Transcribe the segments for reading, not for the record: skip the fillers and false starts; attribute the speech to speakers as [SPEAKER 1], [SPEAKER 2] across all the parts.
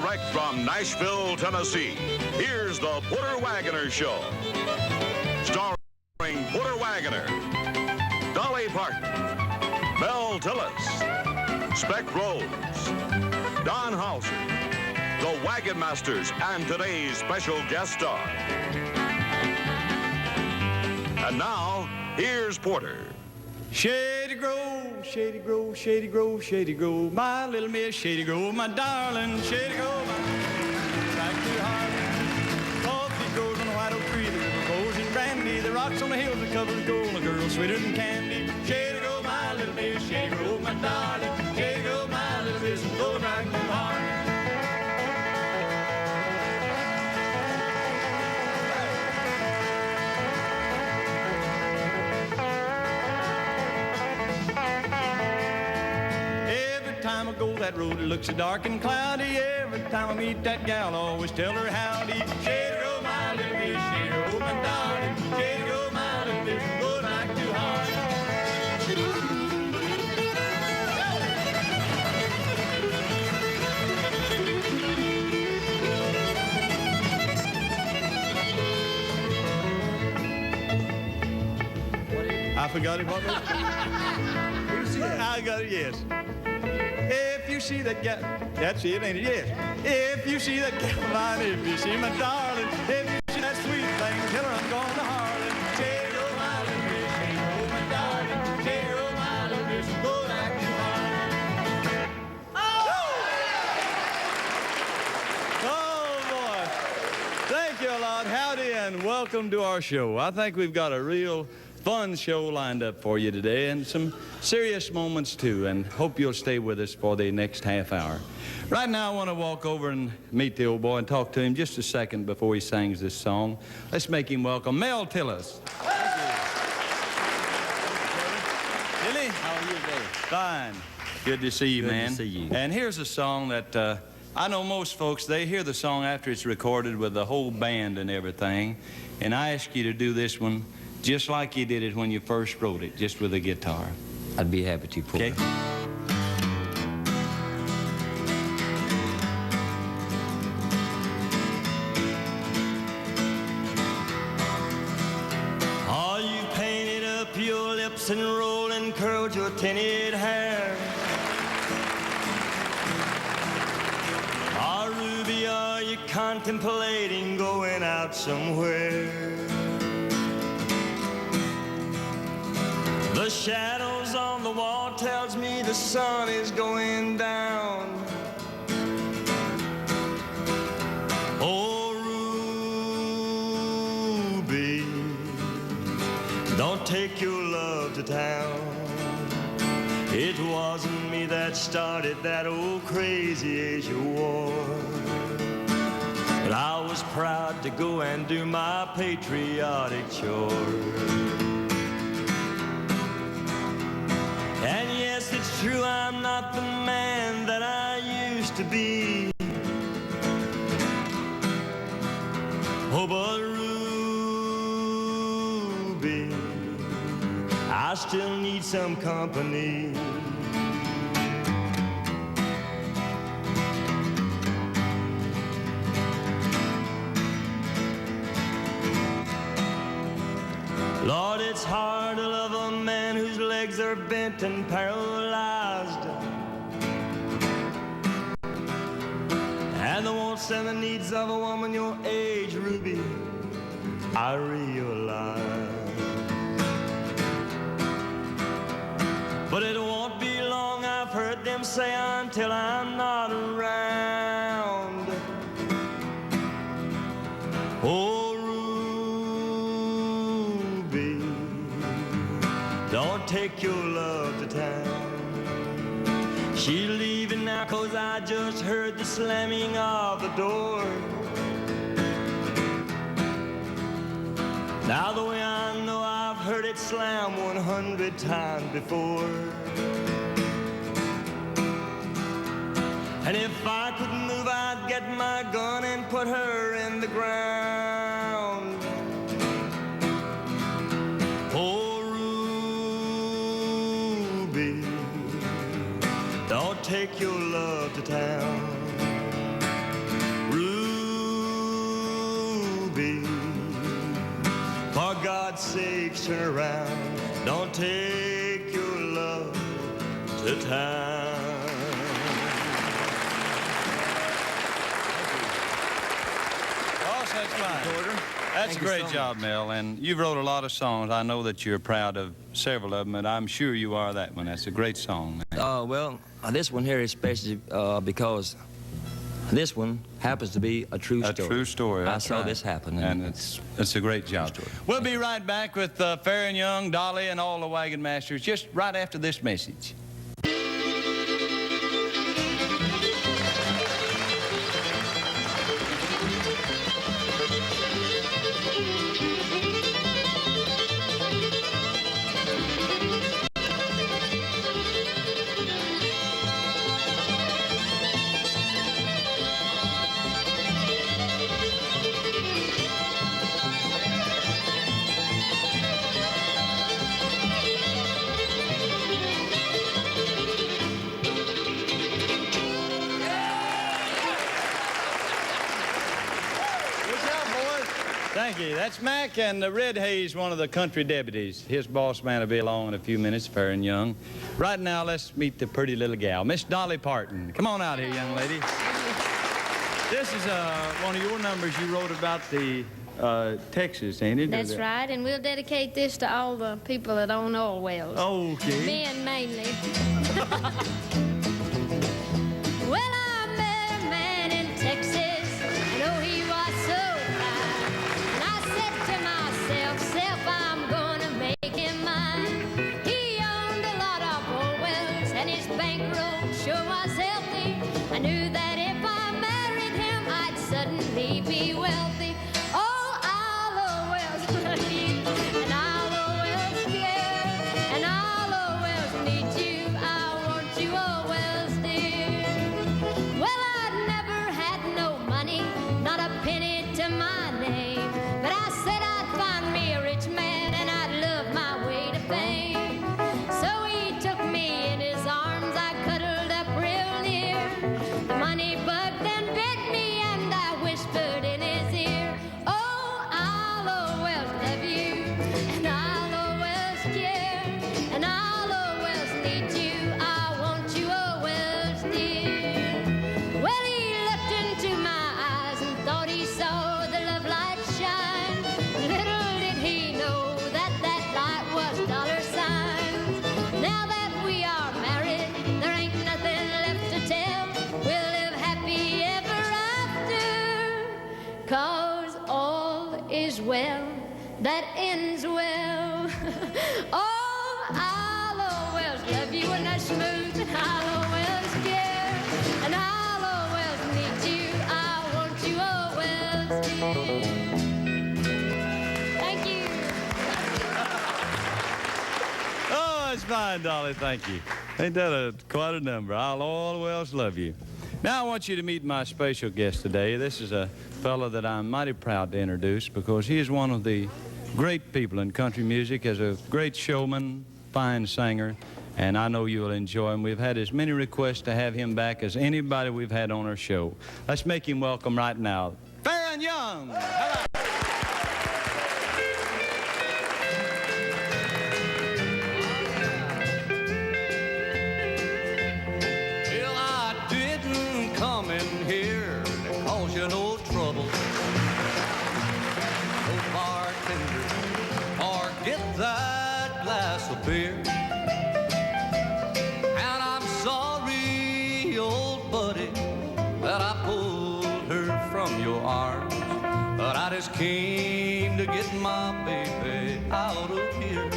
[SPEAKER 1] Direct from Nashville, Tennessee, here's the Porter Wagoner Show. Starring Porter Wagoner, Dolly Parton, Tillis, Speck Rhodes, Don Howser, the Wagonmasters, and today's special guest star. And now, here's Porter.
[SPEAKER 2] Shady Grove, Shady Grove, Shady Grove, Shady Grove, my little Miss Shady Grove, my darling Shady Grove, back to Harlem. Coffee grows on the white oak tree, the river flows in brandy, the rocks on the hills are covered with gold, a girl sweeter than candy. Shady Grove, my little Miss Shady Grove, my darling Shady Grove, my little Miss, going back to Harlem. Go that road, it looks so dark and cloudy. Every time I meet that gal, I always tell her howdy. Shady Grove, my little Miss, Shady Grove, my darling. Shady Grove, my little Miss, go back to Harlem. I forgot it. What was it? I got it, yes. If you see that gal, that's it, ain't it? Yes. If you see that gal, if you see my darling, if you see that sweet thing, tell her I'm going to Harlem. Shady Grove, my little Miss, Shady Grove, my darling. Shady Grove, my little Miss, go back to Harlem. Oh, boy. Thank you a lot. Howdy and welcome to our show. I think we've got a real fun show lined up for you today, and some serious moments too, and hope you'll stay with us for the next half hour. Right now I want to walk over and meet the old boy and talk to him just a second before he sings this song. Let's make him welcome Tillis. Tilly,
[SPEAKER 3] how are you today?
[SPEAKER 2] Fine. Good to see you, man.
[SPEAKER 3] Good to see you.
[SPEAKER 2] And here's a song that I know most folks, they hear the song after it's recorded with the whole band and everything, and I ask you to do this one just like you did it when you first wrote it, just with a guitar.
[SPEAKER 3] I'd be happy to, Porter.
[SPEAKER 2] Okay.
[SPEAKER 4] Are you painted up your lips and rolled and curled your tinted hair? Or Ruby, are you contemplating going out somewhere? The shadows on the wall tells me the sun is going down. Oh, Ruby, don't take your love to town. It wasn't me that started that old crazy Asia war, but I was proud to go and do my patriotic chores. And yes, it's true, I'm not the man that I used to be. Oh, but Ruby, I still need some company. Lord, it's hard to love a man whose legs are bent and paralyzed, and the wants and the needs of a woman your age, Ruby, I realize. But it won't be long, I've heard them say, until I'm not around. Oh, don't take your love to town. She's leaving now 'cause I just heard the slamming of the door. Now the way I know, I've heard it slam 100 times before. And if I could move, I'd get my gun and put her in the ground. Oh, take your love to town. around. Don't take your love to town.
[SPEAKER 2] Boss, that's fine. That's a great job, Mel, and you've wrote a lot of songs. I know that you're proud of several of them, and I'm sure you are that one. That's a great song, man.
[SPEAKER 3] Well, this one here is especially because this one happens to be a true story.
[SPEAKER 2] A true story.
[SPEAKER 3] I saw this happen.
[SPEAKER 2] And it's a great job. We'll be right back with Faron Young, Dolly, and all the Wagonmasters just right after this message. Thank you. That's Mack and Red Hayes, one of the country deputies. His boss man will be along in a few minutes, Faron Young. Right now, let's meet the pretty little gal, Miss Dolly Parton. Come on out here, young lady. This is one of your numbers you wrote about the Texas, ain't it?
[SPEAKER 5] That's right, and we'll dedicate this to all the people that own Oilwells.
[SPEAKER 2] Okay.
[SPEAKER 5] Men mainly. Well, I met a man in Texas. I know he was so fine. And I said to myself, self, I'm gonna make him mine. He owned a lot of Oilwells, and his bankroll sure was healthy. I knew that if I married him, I'd suddenly be wealthy. Oh, I'll Oilwells love you, and I'll Oilwells care, and I'll Oilwells need you. I want you, Oilwells dear. Well, I'd never had no money, not a penny to my name, but I said I'd find me a rich man, and I'd love my way to fame. So he took me in his arms, I cuddled up real near. The money bug then bit me, and I whispered in his ear, oh, I'll Oilwells love you, and I'll Oilwells care, and I'll Oilwells need you. I want you, Oilwells dear. Well, he looked into my eyes and thought he saw the love light shine. Little did he know that that light was dollar signs. Now that we are married, there ain't nothing left to tell. We'll live happy ever after, 'cause all is well that ends well. Oh, I'll Oilwells love you, and that's smooth, and I'll Oilwells care, and I'll Oilwells need you. I want you, Oilwells dear. Thank you.
[SPEAKER 2] Oh, that's fine, Dolly. Thank you. Ain't that quite a number? I'll Oilwells love you. Now I want you to meet my special guest today. This is a fellow that I'm mighty proud to introduce because he is one of the great people in country music, as a great showman, fine singer, and I know you will enjoy him. We've had as many requests to have him back as anybody we've had on our show. Let's make him welcome right now. Faron Young! Hello.
[SPEAKER 6] Well, I didn't come in here to cause you no trouble. Oh, bartender, or get that glass of beer. And I'm sorry, old buddy, that I pulled her from your arms. But I just came to get my baby out of here.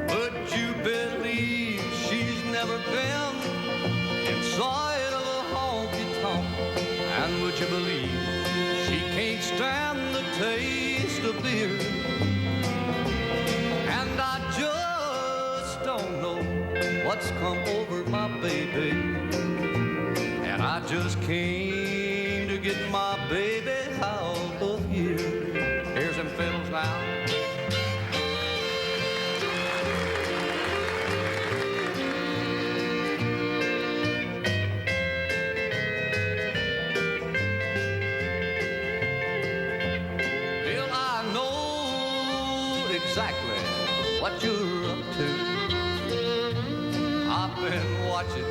[SPEAKER 6] Would you believe she's never been inside of a honky-tonk? And would you believe she can't stand the taste of beer? And I just don't know what's come over my baby. And I just came to get my baby out of here. Here's them fiddles now. Well, I know exactly exactly what you're up to. I've been watching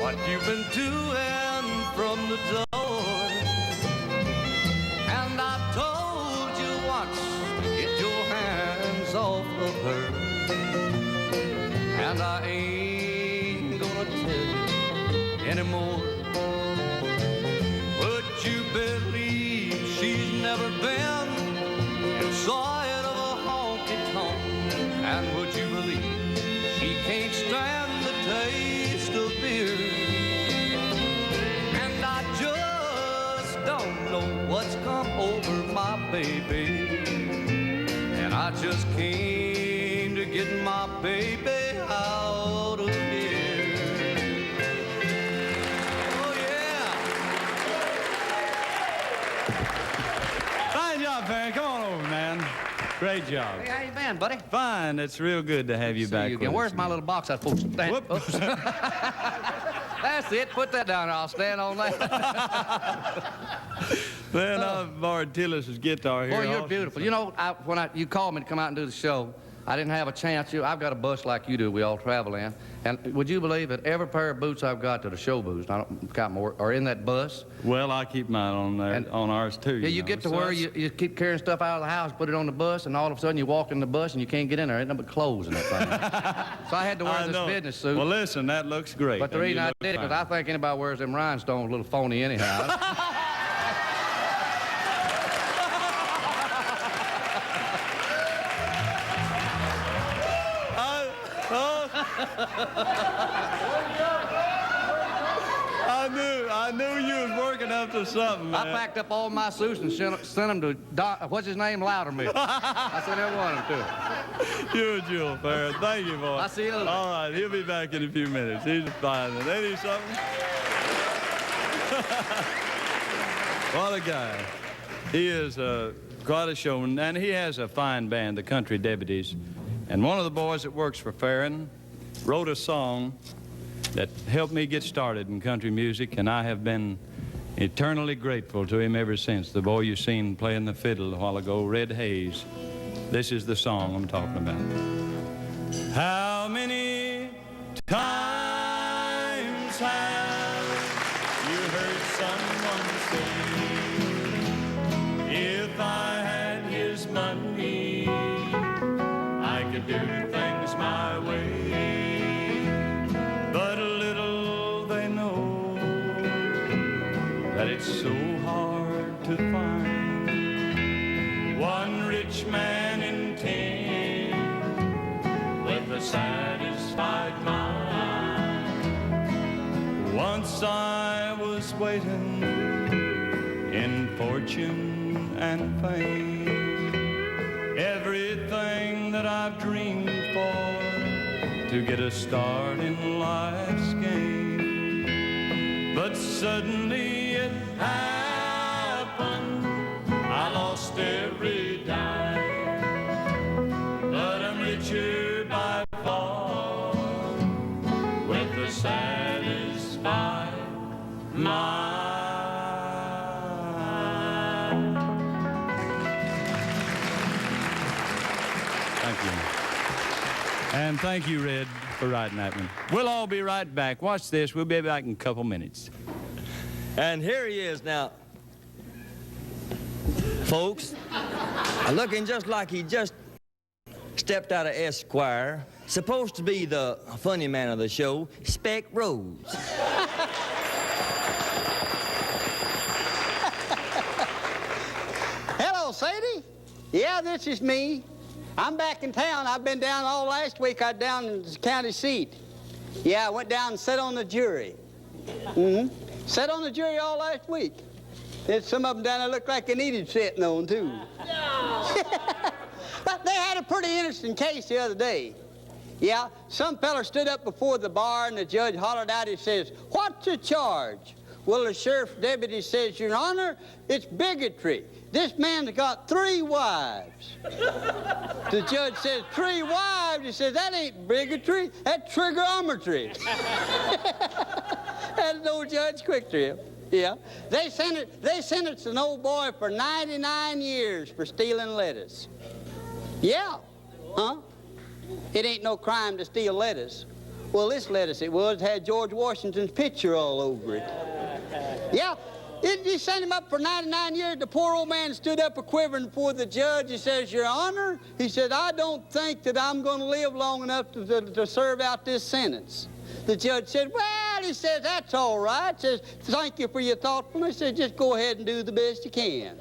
[SPEAKER 6] what you've been doing from the door. And I told you once to get your hands off of her. And I ain't gonna tell you anymore. Would you believe she's never been inside of a honky-tonk? And would you believe she can't stand the taste of beer? And I just don't know what's come over my baby. And I just came to get my baby out of here. Oh, yeah.
[SPEAKER 2] Fine job, Faron. Come on over, man. Great job.
[SPEAKER 6] Hey, how you been, buddy?
[SPEAKER 2] Fine. It's real good to have you
[SPEAKER 6] See
[SPEAKER 2] back
[SPEAKER 6] you
[SPEAKER 2] with
[SPEAKER 6] again.
[SPEAKER 2] us.
[SPEAKER 6] Where's my little box I supposed to stand?
[SPEAKER 2] Whoop.
[SPEAKER 6] Oops. That's it. Put that down there. I'll stand on that.
[SPEAKER 2] Then I borrowed Tillis' guitar here.
[SPEAKER 6] Boy, you're
[SPEAKER 2] also.
[SPEAKER 6] beautiful. You know, when you called me to come out and do the show, I didn't have a chance. I've got a bus like you do. We all travel in. And would you believe that every pair of boots I've got that are show boots, I don't got more, are in that bus?
[SPEAKER 2] Well, I keep mine on there,
[SPEAKER 6] And-
[SPEAKER 2] on ours too.
[SPEAKER 6] Yeah, you
[SPEAKER 2] know,
[SPEAKER 6] get to
[SPEAKER 2] so
[SPEAKER 6] where
[SPEAKER 2] it's-
[SPEAKER 6] you keep carrying stuff out of the house, put it on the bus, and all of a sudden you walk in the bus and you can't get in there. Ain't nothing but clothes in that thing. So I had to wear
[SPEAKER 2] I
[SPEAKER 6] this
[SPEAKER 2] know.
[SPEAKER 6] business suit.
[SPEAKER 2] Well, listen, that looks great.
[SPEAKER 6] But the
[SPEAKER 2] and
[SPEAKER 6] reason
[SPEAKER 2] you
[SPEAKER 6] I
[SPEAKER 2] look
[SPEAKER 6] did it,
[SPEAKER 2] fine.
[SPEAKER 6] because I think anybody wears them rhinestones a little phony anyhow.
[SPEAKER 2] I knew you was working up to something, man.
[SPEAKER 6] I packed up all my suits and sent them to what's his name, Loudermill. I sent every one of them to him.
[SPEAKER 2] You're a jewel, Faron. Thank you, boy.
[SPEAKER 6] I'll see you later.
[SPEAKER 2] All right, he'll be back in a few minutes. He's fine. Ain't he something? What a guy. He is quite a showman, and he has a fine band, the Country Deputies. And one of the boys that works for Faron wrote a song that helped me get started in country music, and I have been eternally grateful to him ever since. The boy you seen playing the fiddle a while ago, Red Hayes. This is the song I'm talking about. How many times have you heard someone say, if I had his money, I could do things my way? But little they know that it's so hard to find one rich man in 10 with a satisfied mind. Once I was waiting in fortune and fame, everything that I've dreamed for to get a start in life's game. But suddenly it happened, I lost every dime, but I'm richer by far with a satisfied mind. Thank you. And thank you, Red, for writing that one. We'll all be right back. Watch this. We'll be back in a couple minutes.
[SPEAKER 3] And here he is now. Folks, looking just like he just stepped out of Esquire, supposed to be the funny man of the show, Speck Rhodes.
[SPEAKER 7] Hello, Sadie. Yeah, this is me. I'm back in town. I've been down all last week. I was down in the county seat. Yeah, I went down and sat on the jury. Sat on the jury all last week. There's some of them down there looked like they needed sitting on, too. But they had a pretty interesting case the other day. Yeah, some fella stood up before the bar and the judge hollered out, he says, "What's the charge?" Well, the sheriff's deputy says, "Your Honor, it's bigotry. This man's got 3 wives." The judge says, 3 wives? He says, "That ain't bigotry, that's triggerometry." That's an old Judge Quicktrip. Yeah. They sentenced an old boy for 99 years for stealing lettuce. Yeah. Huh? It ain't no crime to steal lettuce. Well, this lettuce it had George Washington's picture all over it. Yeah, he sent him up for 99 years. The poor old man stood up a quivering before the judge. He says, Your Honor, he said, I don't think that I'm going to live long enough to serve out this sentence. The judge said, well, he says, that's all right. He says, thank you for your thoughtfulness. He said, just go ahead and do the best you can.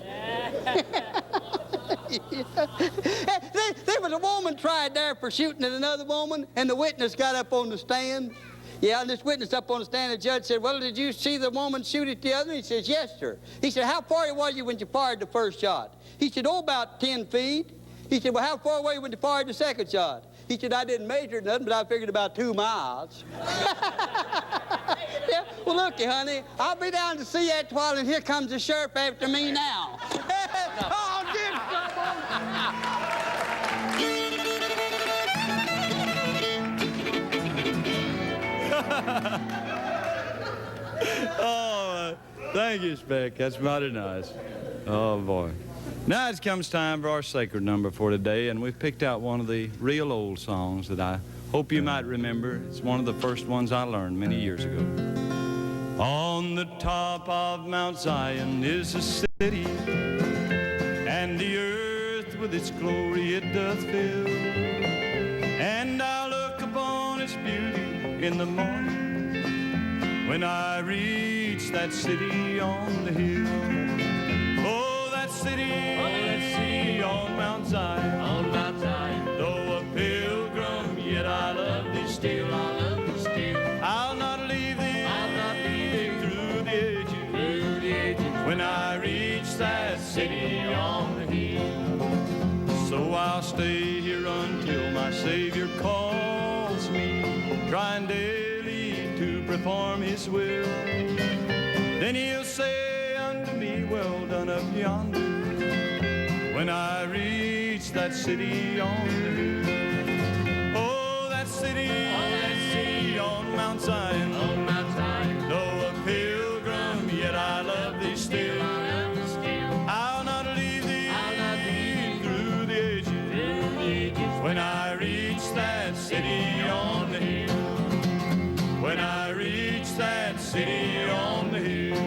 [SPEAKER 7] There was a woman tried there for shooting at another woman, and the witness got up on the stand. Yeah, and this witness up on the stand, the judge said, well, did you see the woman shoot at the other? He says, yes, sir. He said, how far was you when you fired the first shot? He said, oh, about 10 feet. He said, well, how far away when you fired the second shot? He said, I didn't measure nothing, but I figured about 2 miles. Yeah, well, looky, honey, I'll be down to see that while, and here comes the sheriff after me now. Oh, dear
[SPEAKER 2] Oh, thank you, Speck. That's mighty nice. Oh, boy. Now it comes time for our sacred number for today, and we've picked out one of the real old songs that I hope you might remember. It's one of the first ones I learned many years ago. On the top of Mount Zion is a city, and the earth with its glory it doth fill. And I look upon its beauty in the morning when I reach that city on the hill. Oh, that city on Mount Zion. On Mount Zion. Though a pilgrim, yet I love thee still. I love thee still. I'll not leave thee. I'll not leave thee through the ages. Through the ages. When I reach that city on the hill. So I'll stay here until my Savior calls me, trying daily to perform His will. Then He'll say unto me, well done up yonder, when I reach that city on the hill. Oh, that city on Mount Zion. On Mount Zion. Though a pilgrim, yet I love thee still. I'll not leave thee through the ages. When I reach that city on the hill. When I reach that city on the hill.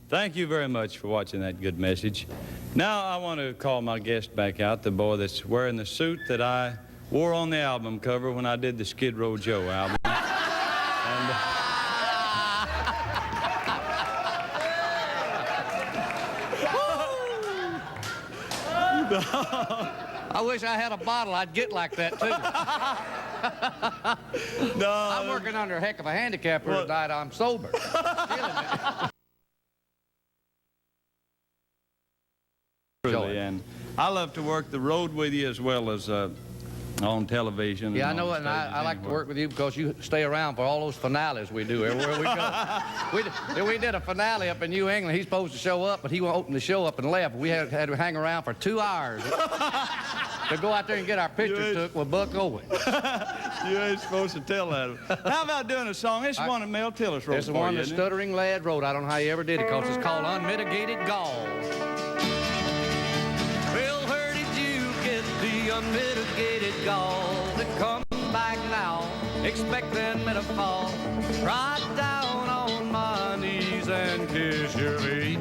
[SPEAKER 2] Thank you very much for watching that good message. Now I want to call my guest back out, the boy that's wearing the suit that I wore on the album cover when I did the Skid Row Joe album.
[SPEAKER 6] I wish I had a bottle. I'd get like that, too.
[SPEAKER 2] No.
[SPEAKER 6] I'm working under a heck of a handicap here tonight. I'm sober.
[SPEAKER 2] Really, and I love to work the road with you as well as on television.
[SPEAKER 6] Yeah, I know, and I like to work with you because you stay around for all those finales we do everywhere we go. We did a finale up in New England. He's supposed to show up, but he won't open the show up and left. We had to hang around for 2 hours to go out there and get our pictures took with Buck Owen.
[SPEAKER 2] You ain't supposed to tell that. How about doing a song? It's one that Mel Tillis wrote.
[SPEAKER 6] It's the one that Stuttering Lad wrote. I don't know how he ever did it because it's called Unmitigated Gall. Well, where did you get the unmitigated gall to come back now, expecting me to fall right down on my knees and kiss your feet?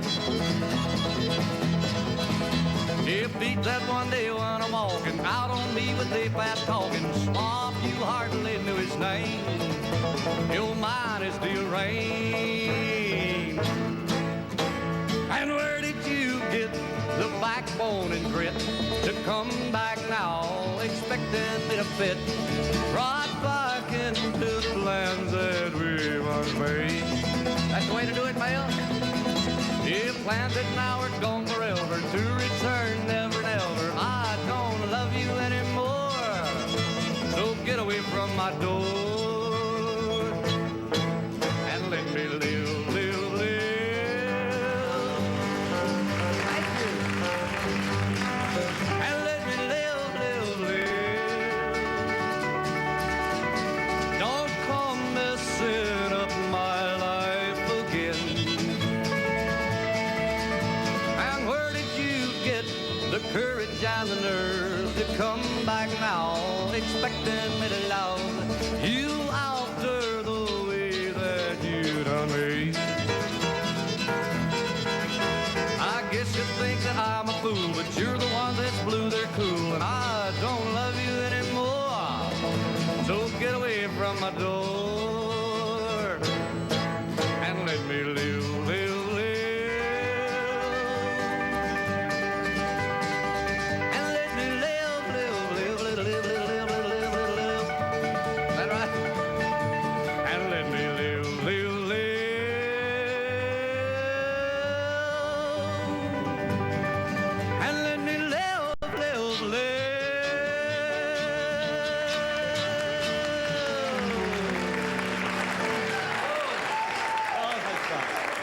[SPEAKER 6] If beat that one day when I'm walking out on me with the fat talking slop, you hardly knew his name. Your mind is deranged. And where did you get the backbone and grit to come back now, expecting me to fit right back into the plans that we once made? That's the way to do it, Mel. If plans that now are gone forever, to return never, never, I don't love you anymore. So get away from my door and let me live, live, live. Thank you. And let me live, live, live. Don't come messing up my life again. And where did you get courage and the nerve to come back now, expecting me to love you after the way that you done me. I guess you think that I'm a fool, but you're the one that's blue, they're cool, and I don't love you anymore. So get away from my door and let me live, live, live. And let me live, live, live, live, live, live, live, live, live, live, live. Is that right? And let me live, live, live. And let me live, live, live.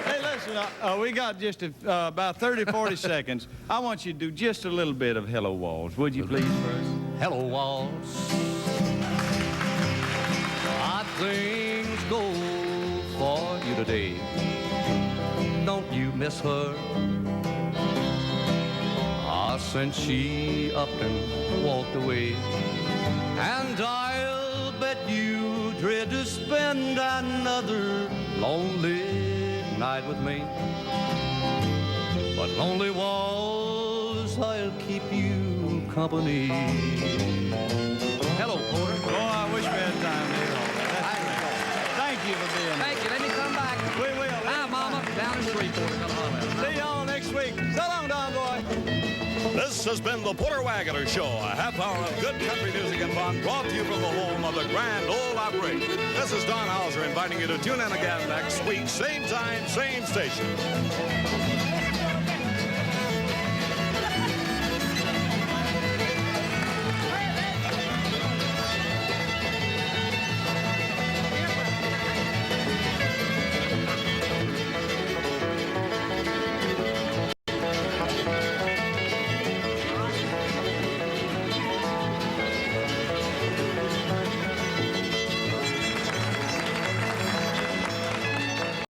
[SPEAKER 2] Hey, listen, we got just about 30, 40 seconds. I want you to do just a little bit of Hello Walls. Would you please, first?
[SPEAKER 6] Hello, Walls. How things go for you today? Don't you miss her? Since she up and walked away, and I'll bet you dread to spend another lonely night with me. But lonely Walls, I'll keep you company. Hello, Porter.
[SPEAKER 2] Oh, I wish we had time to hear all that. Thank you for being here.
[SPEAKER 6] Thank you. Let me come back.
[SPEAKER 2] We will.
[SPEAKER 6] Hi, Mama. Down the street, Porter. Come on.
[SPEAKER 2] See y'all next week. So long, Don Boy.
[SPEAKER 1] This has been the Porter Wagoner Show, a half hour of good country music and fun brought to you from the home of the Grand Ole Opry. This is Don Howser inviting you to tune in again next week, same time, same station.